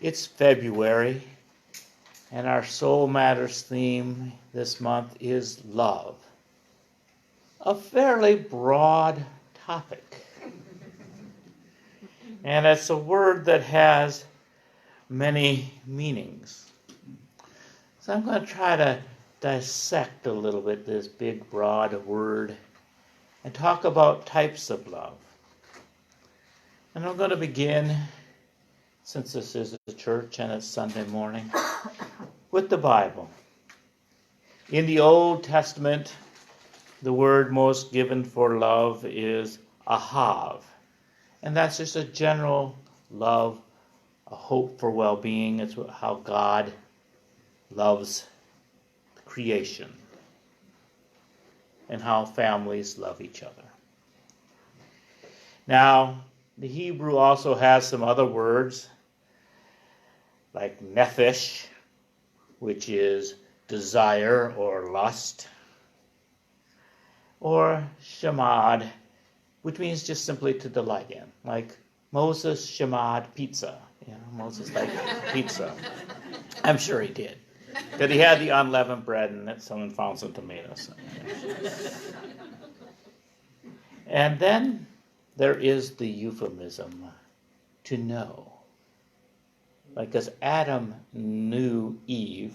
It's February, and our Soul Matters theme this month is love. A fairly broad topic. And it's a word that has many meanings. So I'm going to try to dissect a little bit this big, broad word and talk about types of love. And I'm going to begin, since this is a church and it's Sunday morning, with the Bible. In the Old Testament, the word most given for love is ahav. And that's just a general love, a hope for well-being. It's how God loves creation and how families love each other. Now, the Hebrew also has some other words, like nephesh, which is desire or lust, or shamad, which means just simply to delight in. Like Moses shamad pizza. You know, Moses liked pizza. I'm sure he did. That he had the unleavened bread and that someone found some tomatoes. And then there is the euphemism, to know. Like as Adam knew Eve,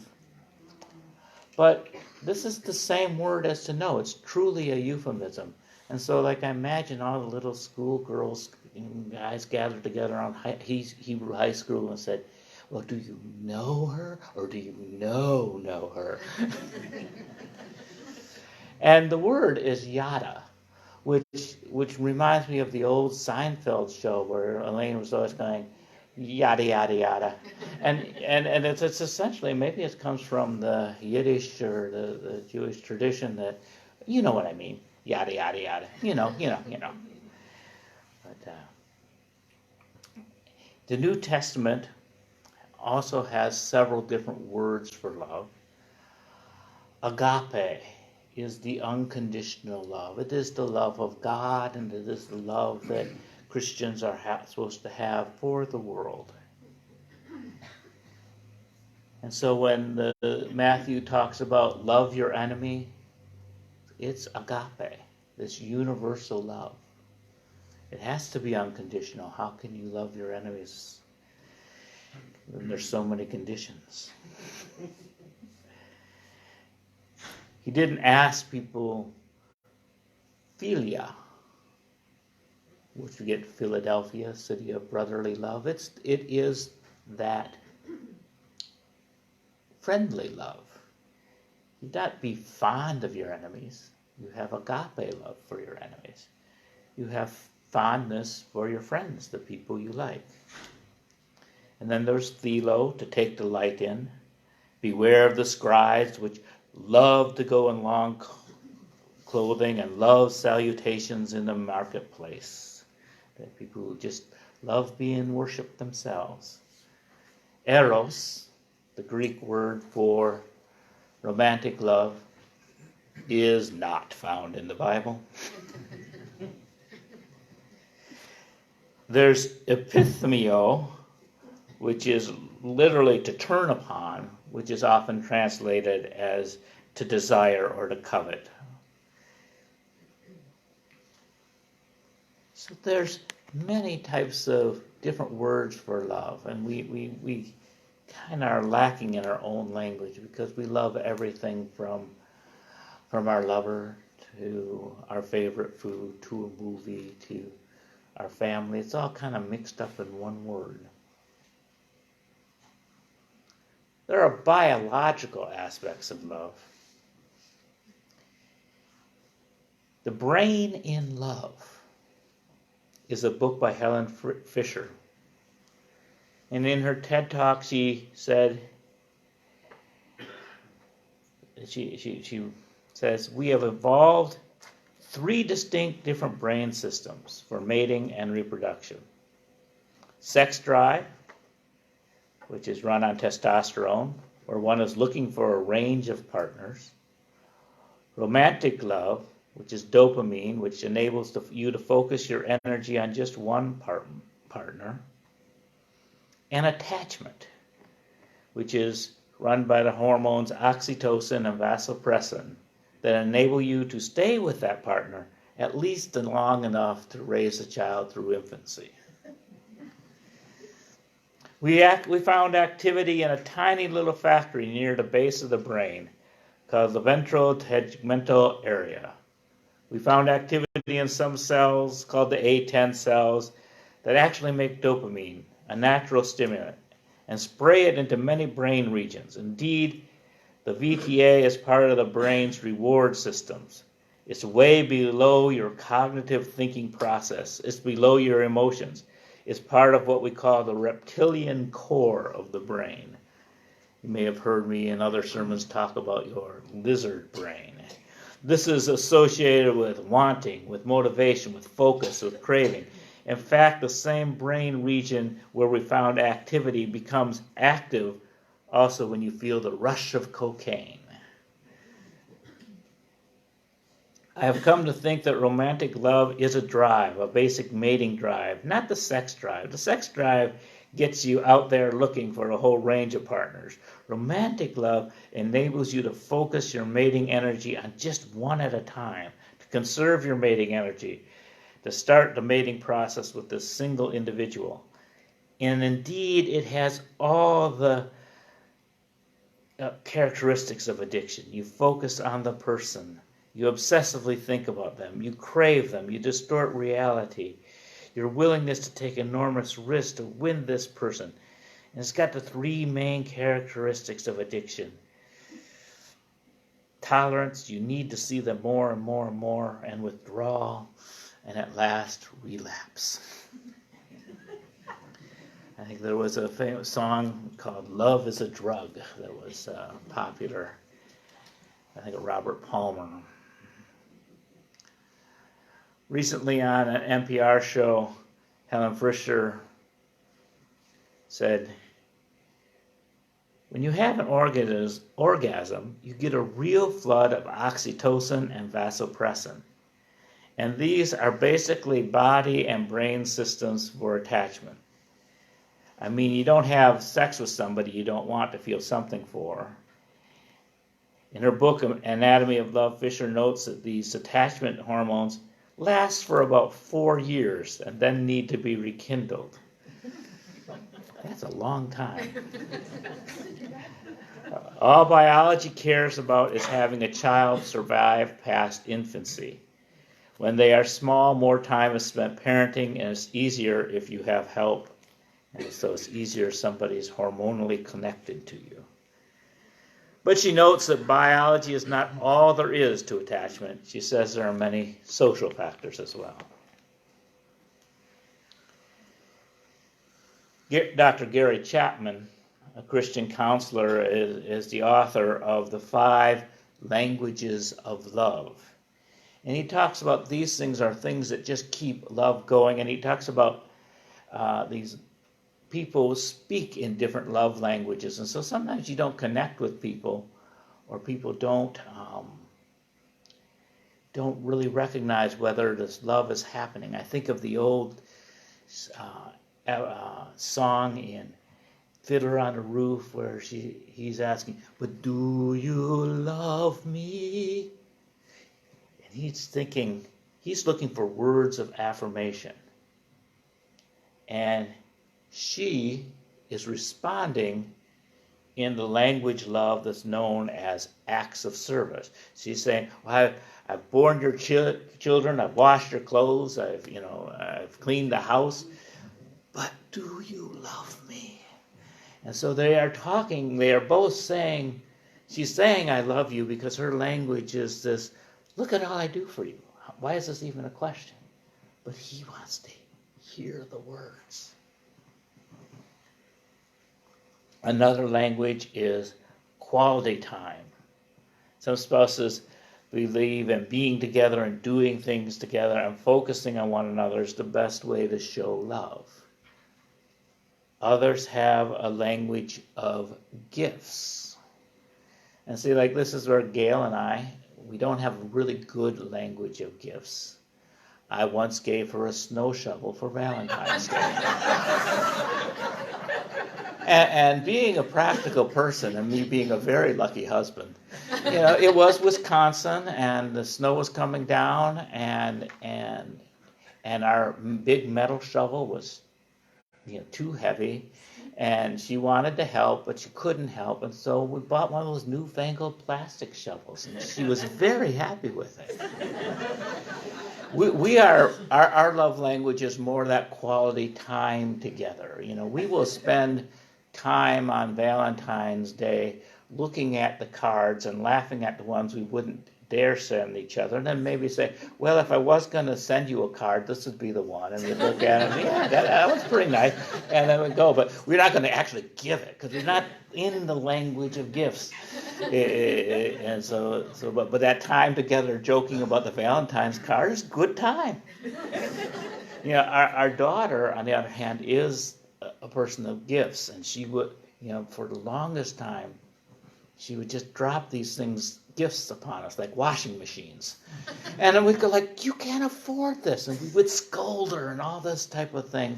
but this is the same word as to know. It's truly a euphemism. And so like I imagine all the little schoolgirls and guys gathered together on Hebrew high school and said, well, do you know her or do you know her? And the word is yada, which reminds me of the old Seinfeld show where Elaine was always going, yada, yada, yada. And it's essentially, maybe it comes from the Yiddish or the Jewish tradition that, you know what I mean, yada, yada, yada, you know. But the New Testament also has several different words for love. Agape is the unconditional love. It is the love of God, and it is the love that Christians are supposed to have for the world. And so when Matthew talks about love your enemy, it's agape, this universal love. It has to be unconditional. How can you love your enemies when there's so many conditions? He didn't ask people philia, which we get Philadelphia, city of brotherly love. It is that friendly love. You not be fond of your enemies. You have agape love for your enemies. You have fondness for your friends, the people you like. And then there's philo, to take delight in. Beware of the scribes, which love to go in long clothing and love salutations in the marketplace. That people who just love being worshipped themselves. Eros, the Greek word for romantic love, is not found in the Bible. There's epithumio, which is literally to turn upon, which is often translated as to desire or to covet. So there's many types of different words for love, and we kind of are lacking in our own language because we love everything from our lover to our favorite food to a movie to our family. It's all kind of mixed up in one word. There are biological aspects of love. The Brain in Love is a book by Helen Fisher. And in her TED Talk, she said, she says, we have evolved 3 distinct different brain systems for mating and reproduction. Sex drive, which is run on testosterone, where one is looking for a range of partners. Romantic love, which is dopamine, which enables you to focus your energy on just one partner. and attachment, which is run by the hormones oxytocin and vasopressin that enable you to stay with that partner at least long enough to raise a child through infancy. We found activity in a tiny little factory near the base of the brain called the ventral tegmental area. We found activity in some cells called the A10 cells that actually make dopamine, a natural stimulant, and spray it into many brain regions. Indeed, the VTA is part of the brain's reward systems. It's way below your cognitive thinking process. It's below your emotions. It's part of what we call the reptilian core of the brain. You may have heard me in other sermons talk about your lizard brain. This is associated with wanting, with motivation, with focus, with craving. In fact, the same brain region where we found activity becomes active also when you feel the rush of cocaine. I have come to think that romantic love is a drive, a basic mating drive, not the sex drive. The sex drive gets you out there looking for a whole range of partners. Romantic love enables you to focus your mating energy on just one at a time, to conserve your mating energy, to start the mating process with this single individual. And indeed, it has all the characteristics of addiction. You focus on the person. You obsessively think about them. You crave them. You distort reality. Your willingness to take enormous risks to win this person. And it's got the three main characteristics of addiction. Tolerance, you need to see them more and more and more, and withdrawal, and at last, relapse. I think there was a famous song called Love is a Drug that was popular. I think of Robert Palmer. Recently on an NPR show, Helen Fisher said, when you have an orgasm, you get a real flood of oxytocin and vasopressin. And these are basically body and brain systems for attachment. I mean, you don't have sex with somebody you don't want to feel something for. In her book, Anatomy of Love, Fisher notes that these attachment hormones last for about 4 years and then need to be rekindled. That's a long time. All biology cares about is having a child survive past infancy. When they are small, more time is spent parenting, and it's easier if you have help. And so it's easier if somebody's hormonally connected to you. But she notes that biology is not all there is to attachment. She says there are many social factors as well. Dr. Gary Chapman, a Christian counselor, is the author of The 5 Languages of Love. And he talks about these things are things that just keep love going. And he talks about these people speak in different love languages. And so sometimes you don't connect with people, or people don't really recognize whether this love is happening. I think of the old song in Fiddler on the Roof where he's asking, but do you love me? And he's looking for words of affirmation. And she is responding in the language love that's known as acts of service. She's saying, well, I've born your children, I've washed your clothes, I've cleaned the house, but do you love me? And so they are both saying, she's saying I love you because her language is this, look at all I do for you. Why is this even a question? But he wants to hear the words. Another language is quality time. Some spouses believe in being together and doing things together and focusing on one another is the best way to show love. Others have a language of gifts. And see, like this is where Gail and we don't have a really good language of gifts. I once gave her a snow shovel for Valentine's Day. And being a practical person and me being a very lucky husband, it was Wisconsin and the snow was coming down and our big metal shovel was, too heavy. And she wanted to help, but she couldn't help. And so we bought one of those newfangled plastic shovels. And she was very happy with it. Our love language is more that quality time together. We will spend time on Valentine's Day looking at the cards and laughing at the ones we wouldn't dare send each other, and then maybe say, well, if I was going to send you a card, this would be the one. And we look at it, and, yeah, that was pretty nice. And then we go, but we're not going to actually give it because we're not in the language of gifts. And but that time together joking about the Valentine's card is good time. Our daughter, on the other hand, is a person of gifts, and she would, for the longest time, she would just drop these gifts upon us, like washing machines. And then we'd go like, you can't afford this. And we would scold her and all this type of thing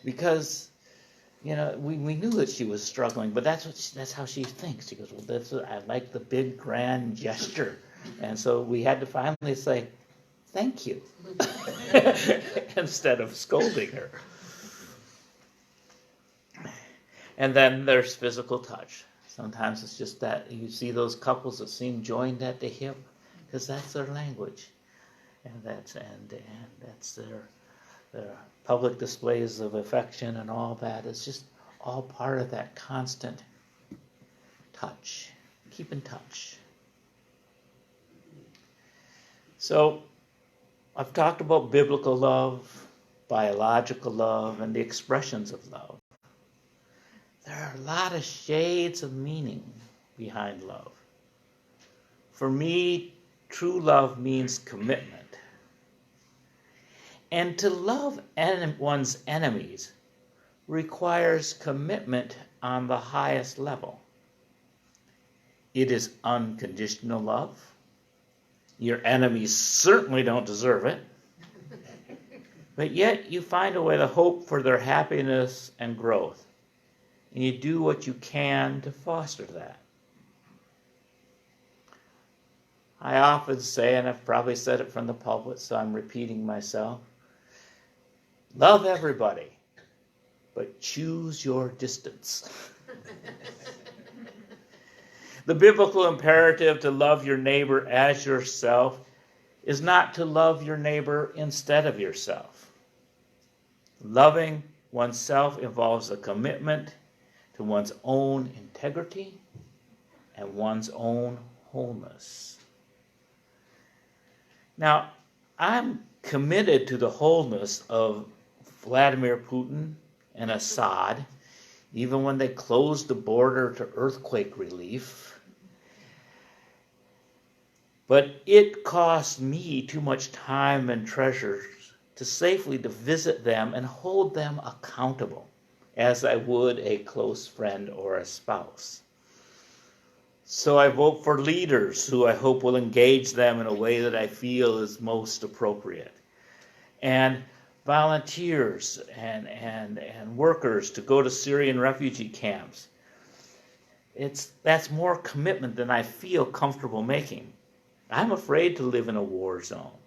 because, we knew that she was struggling, but that's how she thinks. She goes, well, I like the big grand gesture. And so we had to finally say, thank you, instead of scolding her. And then there's physical touch. Sometimes it's just that you see those couples that seem joined at the hip because that's their language, and that's their public displays of affection and all that. It's just all part of that constant touch. Keep in touch. So I've talked about biblical love, biological love, and the expressions of love. There are a lot of shades of meaning behind love. For me, true love means commitment. And to love one's enemies requires commitment on the highest level. It is unconditional love. Your enemies certainly don't deserve it. But yet you find a way to hope for their happiness and growth. And you do what you can to foster that. I often say, and I've probably said it from the pulpit, so I'm repeating myself, love everybody, but choose your distance. The biblical imperative to love your neighbor as yourself is not to love your neighbor instead of yourself. Loving oneself involves a commitment to one's own integrity and one's own wholeness. Now, I'm committed to the wholeness of Vladimir Putin and Assad, even when they closed the border to earthquake relief. But it cost me too much time and treasure to safely to visit them and hold them accountable, as I would a close friend or a spouse. So I vote for leaders who I hope will engage them in a way that I feel is most appropriate. And volunteers and workers to go to Syrian refugee camps. That's more commitment than I feel comfortable making. I'm afraid to live in a war zone.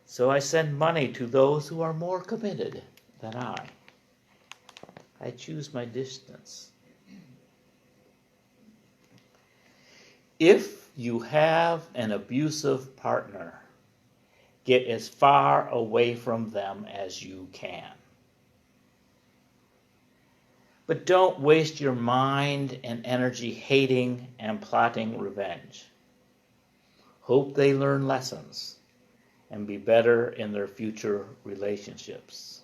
So I send money to those who are more committed than I. I choose my distance. If you have an abusive partner, get as far away from them as you can. But don't waste your mind and energy hating and plotting revenge. Hope they learn lessons and be better in their future relationships.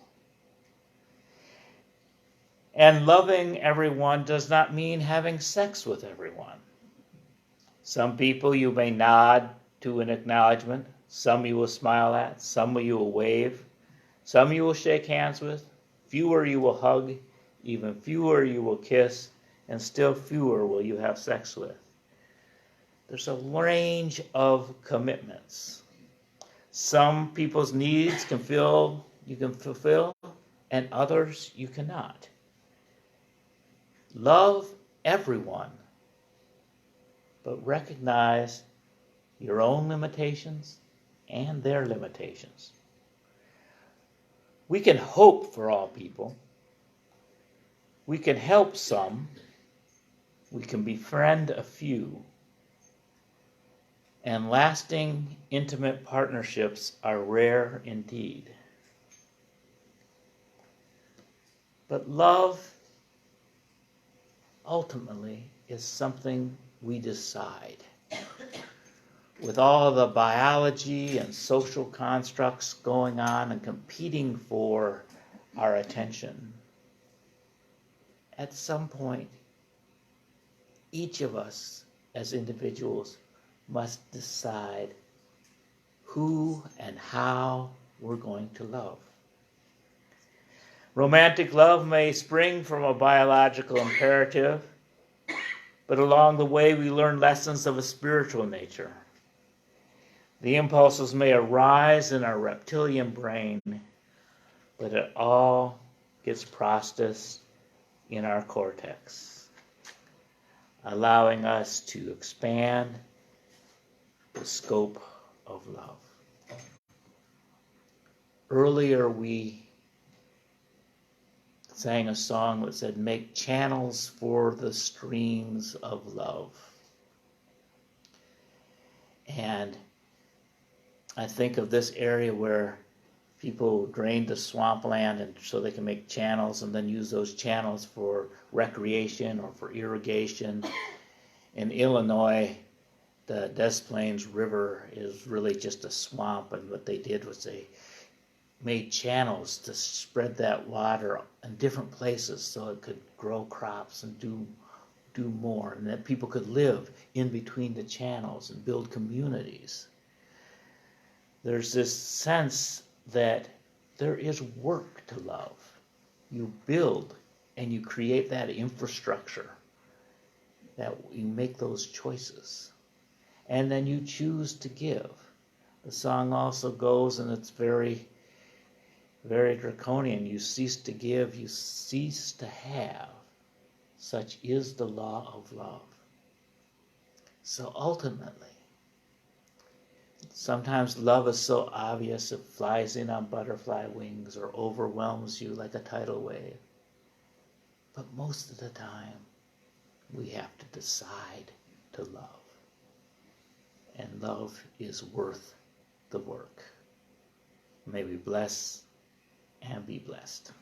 And loving everyone does not mean having sex with everyone. Some people you may nod to an acknowledgement, some you will smile at, some you will wave, some you will shake hands with, fewer you will hug, even fewer you will kiss, and still fewer will you have sex with. There's a range of commitments. Some people's needs you can fulfill, and others you cannot. Love everyone, but recognize your own limitations and their limitations. We can hope for all people. We can help some. We can befriend a few. And lasting, intimate partnerships are rare indeed. But love, ultimately, is something we decide. With all the biology and social constructs going on and competing for our attention, at some point, each of us as individuals must decide who and how we're going to love. Romantic love may spring from a biological imperative, but along the way we learn lessons of a spiritual nature. The impulses may arise in our reptilian brain, but it all gets processed in our cortex, allowing us to expand the scope of love. Earlier we sang a song that said, "Make channels for the streams of love." And I think of this area where people drain the swampland and so they can make channels and then use those channels for recreation or for irrigation. In Illinois, the Des Plaines River is really just a swamp, and what they did was they made channels to spread that water in different places so it could grow crops and do more, and that people could live in between the channels and build communities. There's this sense that there is work to love. You build and you create that infrastructure, that you make those choices, and then you choose to give. The song also goes, and it's very, very draconian. You cease to give, you cease to have. Such is the law of love. So ultimately, sometimes love is so obvious it flies in on butterfly wings or overwhelms you like a tidal wave. But most of the time, we have to decide to love. And love is worth the work. May we bless and be blessed.